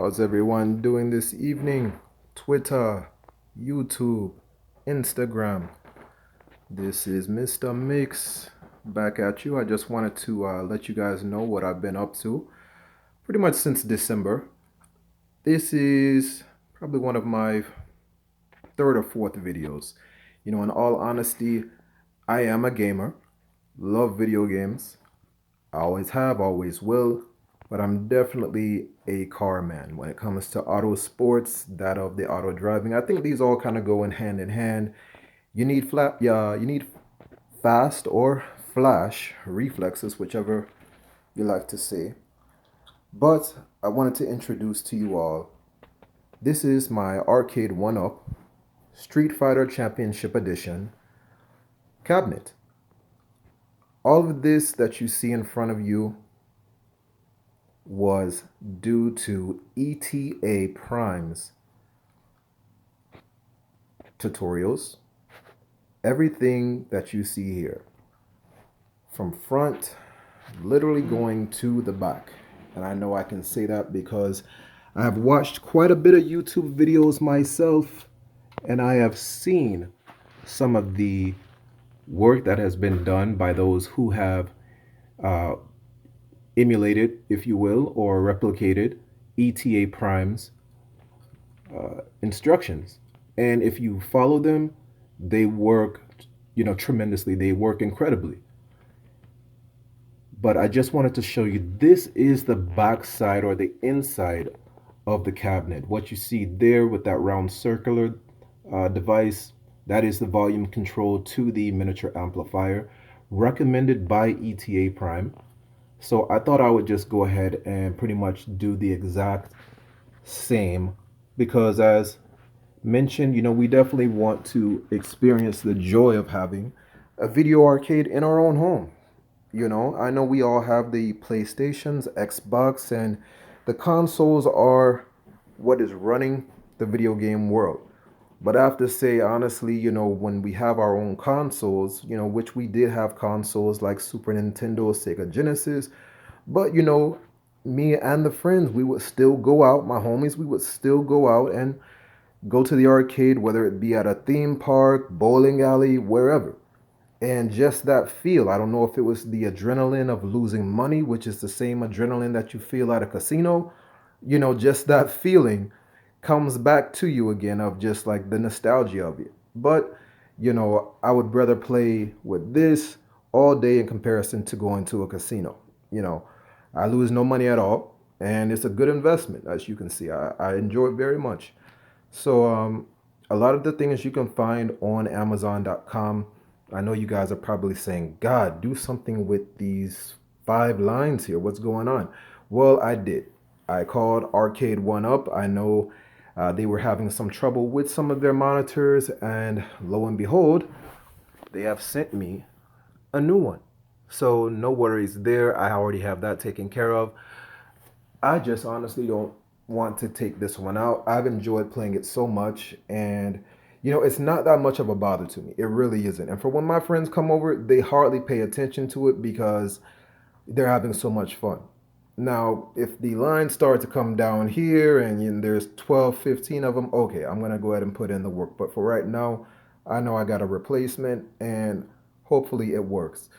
How's everyone doing this evening? Twitter, YouTube, Instagram. This is Mr. Miix back at you. I just wanted to let you guys know what I've been up to pretty much since December. This is probably one of my third or fourth videos. In all honesty, I am a gamer, love video games. I always have, always will, but I'm definitely a car man when it comes to auto sports, that of the auto driving. I think these all kind of go in hand. You need you need fast or flash reflexes, whichever you like to say. But I wanted to introduce to you all, this is my Arcade1up Street Fighter Championship Edition cabinet. All of this that you see in front of you was due to ETA Prime's tutorials. Everything that you see here, from front, literally going to the back. And I know I can say that because I have watched quite a bit of YouTube videos myself, and I have seen some of the work that has been done by those who have emulated, if you will, or replicated ETA Prime's instructions. And if you follow them, they work, tremendously. They work incredibly. But I just wanted to show you, this is the back side or the inside of the cabinet. What you see there with that round circular device, that is the volume control to the miniature amplifier, recommended by ETA Prime. So I thought I would just go ahead and pretty much do the exact same, because as mentioned, we definitely want to experience the joy of having a video arcade in our own home. I know we all have the PlayStations, Xbox, and the consoles are what is running the video game world. But I have to say, honestly, when we have our own consoles, which we did have consoles like Super Nintendo, Sega Genesis, but, me and the friends, we would still go out, my homies, we would still go out and go to the arcade, whether it be at a theme park, bowling alley, wherever. And just that feel, I don't know if it was the adrenaline of losing money, which is the same adrenaline that you feel at a casino, just that feeling comes back to you again of just like the nostalgia of it. But, I would rather play with this all day in comparison to going to a casino. I lose no money at all, and it's a good investment, as you can see. I enjoy it very much. So a lot of the things you can find on Amazon.com. I know you guys are probably saying, God, do something with these 5 lines here. What's going on? Well, I did. I called Arcade1up. I know they were having some trouble with some of their monitors, and lo and behold, they have sent me a new one. So no worries there. I already have that taken care of. I just honestly don't want to take this one out. I've enjoyed playing it so much, and it's not that much of a bother to me. It really isn't. And for when my friends come over, they hardly pay attention to it because they're having so much fun. Now, if the lines start to come down here and there's 12, 15 of them, okay, I'm going to go ahead and put in the work. But for right now, I know I got a replacement, and hopefully it works.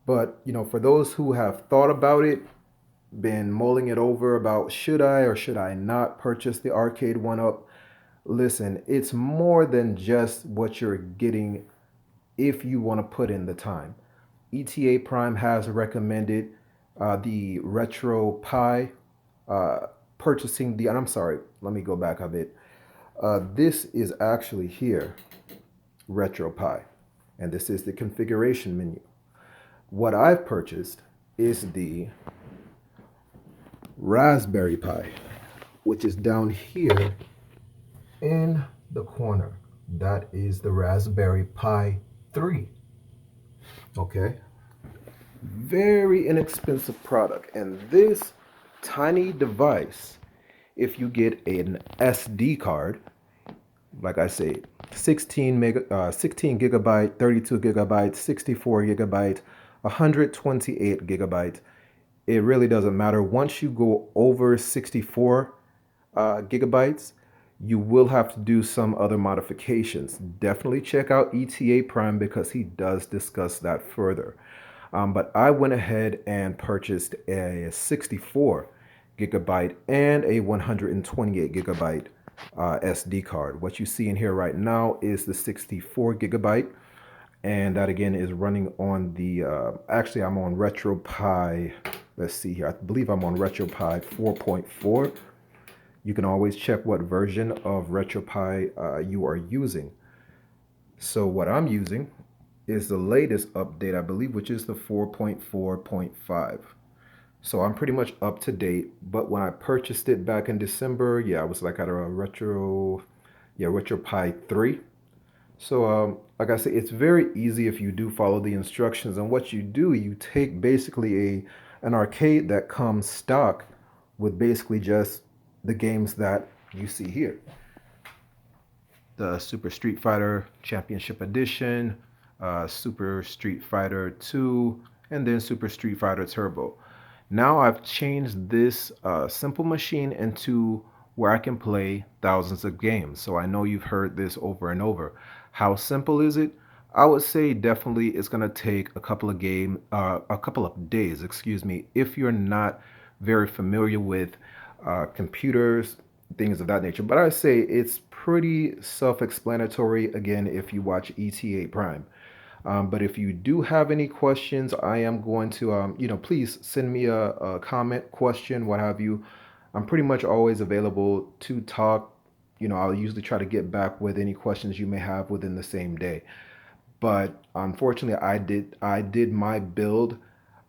But, for those who have thought about it, been mulling it over about should I or should I not purchase the Arcade1up, listen, it's more than just what you're getting if you want to put in the time. ETA Prime has recommended the RetroPi, purchasing the, and I'm sorry, let me go back a bit. This is actually here, RetroPi, and this is the configuration menu. What I've purchased is the Raspberry Pi, which is down here in the corner. That is the Raspberry Pi 3. Okay, very inexpensive product, and this tiny device, if you get an SD card, like I say, 16 gigabyte, 32 gigabyte, 64 gigabyte, 128 gigabyte, it really doesn't matter. Once you go over 64, gigabytes, you will have to do some other modifications. Definitely check out ETA Prime because he does discuss that further. But I went ahead and purchased a 64 gigabyte and a 128 gigabyte SD card. What you see in here right now is the 64 gigabyte, and that again is running on the actually I'm on RetroPi. Let's see here, I believe I'm on RetroPi 4.4. You can always check what version of RetroPi you are using. So what I'm using is the latest update, I believe, which is the 4.4.5. So I'm pretty much up to date. But when I purchased it back in December, yeah, I was like at a RetroPi 3. So like I say, it's very easy if you do follow the instructions. And what you do, you take basically an arcade that comes stock with basically just the games that you see here. The Super Street Fighter Championship Edition, Super Street Fighter 2, and then Super Street Fighter Turbo. Now I've changed this simple machine into where I can play thousands of games. So I know you've heard this over and over. How simple is it? I would say definitely it's gonna take a couple of days, excuse me, if you're not very familiar with computers, things of that nature. But I say it's pretty self-explanatory again if you watch ETA Prime. But if you do have any questions, I am going to, please send me a comment, question, what have you. I'm pretty much always available to talk. I'll usually try to get back with any questions you may have within the same day. But unfortunately, I did my build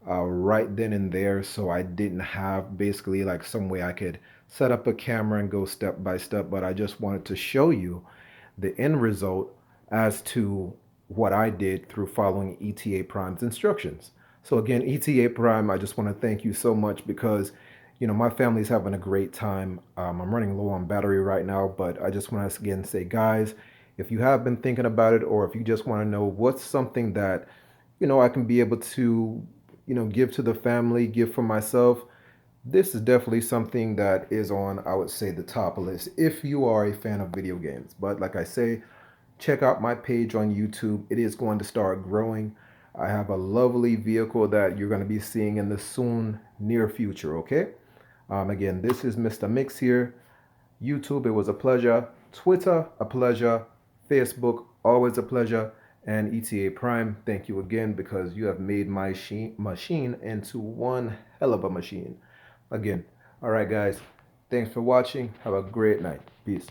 right then and there, so I didn't have basically like some way I could set up a camera and go step by step. But I just wanted to show you the end result as to what I did through following ETA Prime's instructions. So again, ETA Prime, I just want to thank you so much because my family's having a great time. I'm running low on battery right now, but I just want to again say, guys, if you have been thinking about it, or if you just want to know what's something that I can be able to give to the family, give for myself, this is definitely something that is on, I would say, the top list if you are a fan of video games. But like I say, check out my page on YouTube. It is going to start growing. I have a lovely vehicle that you're going to be seeing in the soon near future, okay? Again, this is Mr. Miix here. YouTube, it was a pleasure. Twitter, a pleasure. Facebook, always a pleasure. And ETA Prime, thank you again because you have made my machine into one hell of a machine. Again, all right, guys. Thanks for watching. Have a great night. Peace.